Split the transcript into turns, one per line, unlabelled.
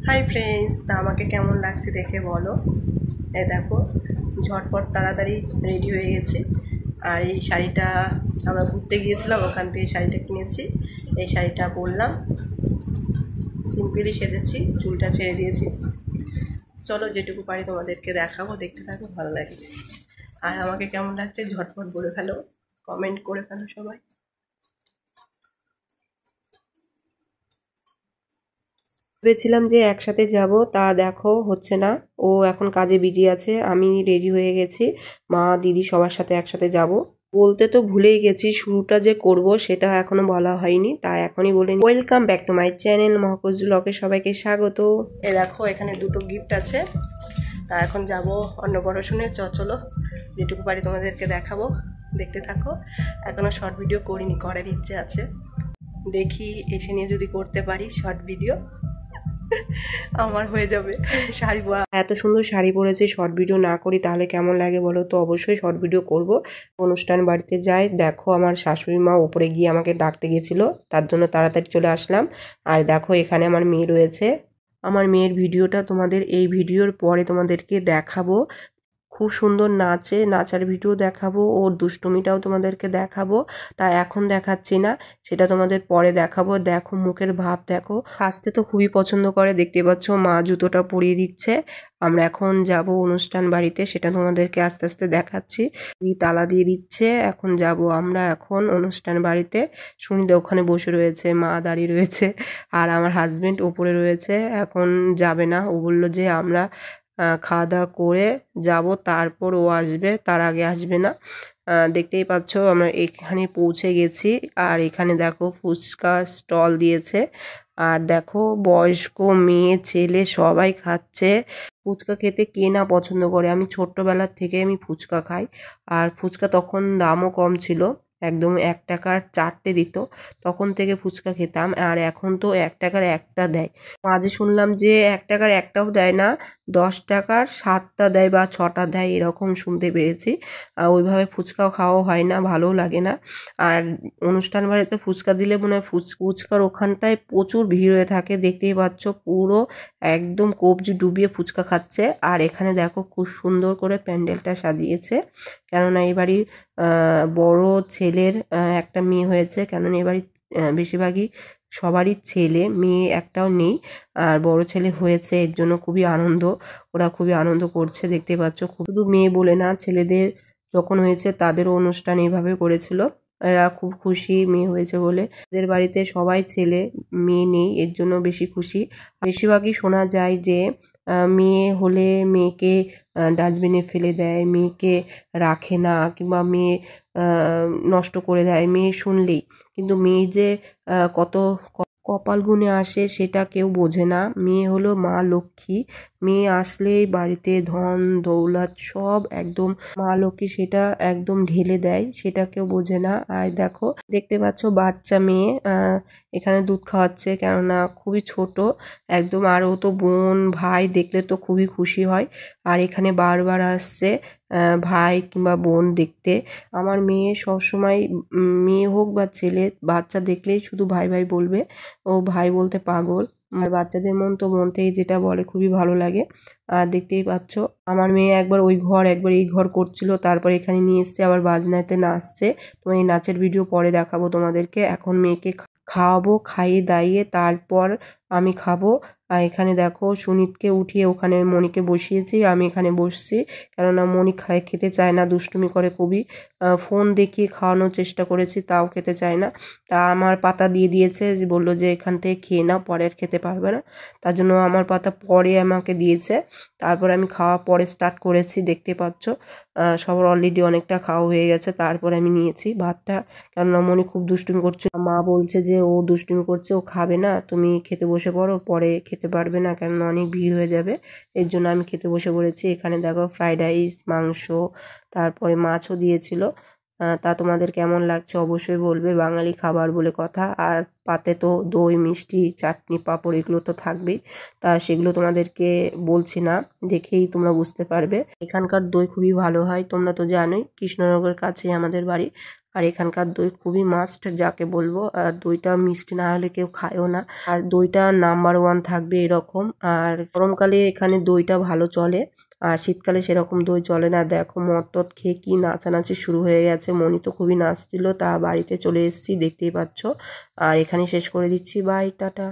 Hi friends, তা আমাকে কেমন লাগছে দেখে বলো। এই দেখো, ঝটপট তাড়াতাড়ি রেডি হয়ে গেছি। আর এই শাড়িটা আমরা ঘুরতে গিয়েছিলাম, ওখান থেকে শাড়িটা কিনেছি। এই শাড়িটা পরলাম, সিম্পলি সেজেছি, চুলটা ছেড়ে দিয়েছি। চলো যেটুকু পারি তোমাদেরকে দেখাবো, দেখতে থাকো, ভালো লাগে। আর আমাকে কেমন লাগছে ঝটপট বলে ফেলো, কমেন্ট করে ফেলো সবাই। ভেবেছিলাম যে একসাথে যাব, তা দেখো হচ্ছে না। ও এখন কাজে বিজি আছে, আমি রেডি হয়ে গেছি। মা দিদি সবার সাথে একসাথে যাব। বলতে তো ভুলেই গেছি, শুরুটা যে করব সেটা এখনো বলা হয়নি, তাই এখনই বলে welcome back to my channel মহাকোজ ব্লগে সবাইকে স্বাগত। এ দেখো, এখানে দুটো গিফট আছে। তা এখন যাব অন্নপ্রাশনে। চলো যেটুকু পারি তোমাদেরকে দেখাবো, দেখতে থাকো। এখনো শর্ট ভিডিও করিনি, করার ইচ্ছে আছে। দেখি এসে নিয়ে যদি করতে পারি শর্ট ভিডিও, আমার হয়ে যাবে। শাড়ি পরা, এত সুন্দর শাড়ি পরেছে, শর্ট ভিডিও না করি তাহলে কেমন লাগে বলো তো? অবশ্যই শর্ট ভিডিও করব। অনুষ্ঠান বাড়িতে যাই, দেখো আমার শাশুড়ি মা উপরে গিয়ে আমাকে ডাকতে গেছিল, তার জন্য তাড়াতাড়ি চলে আসলাম। আর দেখো এখানে আমার মেয়ে রয়েছে। আমার মেয়ের ভিডিওটা তোমাদের এই ভিডিওর পরে তোমাদেরকে দেখাবো। খুব সুন্দর নাচে, নাচার ভিডিও দেখাবো, ওর দুষ্টুমিটাও তোমাদেরকে দেখাবো। তা এখন দেখাচ্ছি না, সেটা তোমাদের পরে দেখাবো। দেখো মুখের ভাব দেখো, হাসতে তো খুবই পছন্দ করে, দেখতে পাচ্ছ মা জুতোটা পরিয়ে দিচ্ছে। আমরা এখন যাব অনুষ্ঠান বাড়িতে, সেটা তোমাদেরকে আস্তে আস্তে দেখাচ্ছি। তালা দিয়ে দিচ্ছে, এখন যাব আমরা এখন অনুষ্ঠান বাড়িতে। সুনিদা ওখানে বসে রয়েছে, মা দাঁড়িয়ে রয়েছে, আর আমার হাজবেন্ড ওপরে রয়েছে। এখন যাবে না, ও বললো যে আমরা খাওয়া দাওয়া করে যাব, তারপর ও আসবে, তার আগে আসবে না। দেখতেই পাচ্ছ আমরা এখানে পৌঁছে গেছি। আর এখানে দেখো ফুচকার স্টল দিয়েছে। আর দেখো বয়স্ক মেয়ে ছেলে সবাই খাচ্ছে। ফুচকা খেতে কে না পছন্দ করে, আমি ছোট্টবেলার থেকে আমি ফুচকা খাই। আর ফুচকা তখন দামও কম ছিল, একদম 1 টাকার 4টে দিত, তখন থেকে ফুচকা খেতাম। আর এখন তো 1 টাকার একটা দেয়। মাঝে শুনলাম যে 1 টাকার একটাও দেয় না, 10 টাকার 7টা দেয় বা 6টা দেয়, এরকম শুনতে পেরেছি। ওইভাবে ফুচকাও খাওয়া হয় না, ভালোও লাগে না। আর অনুষ্ঠান বাড়িতে ফুচকা দিলে মনে হয় ফুচকার ওখানটায় প্রচুর ভিড় হয়ে থাকে, দেখতেই পাচ্ছ পুরো একদম কবজি ডুবিয়ে ফুচকা খাচ্ছে। আর এখানে দেখো খুব সুন্দর করে প্যান্ডেলটা সাজিয়েছে, কেননা এই বাড়ির বড় ছেলের একটা মেয়ে হয়েছে, কেননা এ বাড়ির বেশিরভাগই সবারই ছেলে, মেয়ে একটাও নেই। আর বড় ছেলে হয়েছে, এর জন্য খুবই আনন্দ, ওরা খুবই আনন্দ করছে, দেখতে পাচ্ছ। শুধু মেয়ে বলে না, ছেলেদের যখন হয়েছে তাদেরও অনুষ্ঠান এইভাবে করেছিল। এরা খুব খুশি মেয়ে হয়েছে বলে। এদের বাড়িতে সবাই ছেলে, মেয়ে নেই, এর জন্য বেশি খুশি। বেশিরভাগই শোনা যায় যে মেয়ে হলে মেয়েকে ডাস্টবিনে ফেলে দেয়, মেয়েকে রাখে না, কিংবা মেয়ে নষ্ট করে দেয় মেয়ে শুনলেই। কিন্তু মেয়ে যে কত কপাল গুনে আসে সেটা কেউ বোঝে না। মেয়ে হলো মা লক্ষ্মী, মেয়ে আসলেই বাড়িতে ধন দৌলত সব একদম মা লক্ষ্মী সেটা একদম ঢেলে দেয়, সেটা কেউ বোঝে না। আর দেখো দেখতে পাচ্ছ বাচ্চা মেয়ে এখানে দুধ খাওয়াচ্ছে, কেননা খুবই ছোট একদম। আর ও তো বোন ভাই দেখলে তো খুবই খুশি হয়, আর এখানে বারবার আসছে ভাই কিংবা বোন দেখতে। আমার মেয়ে সবসময় মেয়ে হোক বা ছেলে, বাচ্চা দেখলেই শুধু ভাই ভাই বলবে, ও ভাই বলতে পাগল। আর বাচ্চাদের মন তো মন থেকে যেটা বলে খুবই ভালো লাগে। আর দেখতেই পাচ্ছ আমার মেয়ে একবার ওই ঘর একবার এই ঘর করছিল, তারপর এখানে নিয়ে এসছে, আবার বাজনাতে নাচছে। তো এই নাচের ভিডিও পরে দেখাবো তোমাদেরকে। এখন মেয়েকে খাওয়াবো, খাইয়ে দাইয়ে তারপর আমি খাবো। আর এখানে দেখো সুনিতকে উঠিয়ে ওখানে মনিকে বসিয়েছি, আমি এখানে বসছি, কেননা মনি খেতে চায় না, দুষ্টুমি করে খুবই। ফোন দেখিয়ে খাওয়ানোর চেষ্টা করেছি, তাও খেতে চায় না। তা আমার পাতা দিয়ে দিয়েছে, বললো যে এখান থেকে খেয়ে নাও, পরে আর খেতে পারবে না, তার জন্য আমার পাতা পরে আমাকে দিয়েছে। তারপর আমি খাওয়া পরে স্টার্ট করেছি, দেখতে পাচ্ছ সবার অলরেডি অনেকটা খাওয়া হয়ে গেছে। তারপরে আমি নিয়েছি ভাতটা, কেননা মনি খুব দুষ্টুমি করছে, মা বলছে যে ও দুষ্টুমি করছে, ও খাবে না, তুমি খেতে বসে পড়ো, পরে খেতে পারবে না, কেননা অনেক ভিড় হয়ে যাবে। এর জন্য আমি খেতে বসে পড়েছি। এখানে দেখো ফ্রাইড রাইস, মাংস, তারপরে মাছও দিয়েছিল। তা তোমাদের কেমন লাগছে অবশ্যই বলবে, বাঙালি খাবার বলে কথা। আর পাতে তো দই, মিষ্টি, চাটনি, পাঁপড় এগুলো তো থাকবেই। তা সেগুলো তোমাদেরকে বলছি না, দেখেই তোমরা বুঝতে পারবে। এখানকার দই খুবই ভালো হয়, তোমরা তো জানোই কৃষ্ণনগরের কাছে আমাদের বাড়ি। আর এখানকার দই খুবই মাস্ট যাকে বলবো। আর দইটা মিষ্টি না হলে কেউ খায়ও না। আর দইটা নাম্বার 1 থাকবে এরকম। আর গরমকালে এখানে দইটা ভালো চলে, আর শীতকালে সেরকম দই চলে না। দেখো মদ টদ খেয়ে কি নাচানাচি শুরু হয়ে গেছে, মনি তো খুবই নাচছিল। তা বাড়িতে চলে এসেছি, দেখতেই পাচ্ছ। আর এখানে শেষ করে দিচ্ছি, বাই, টাটা।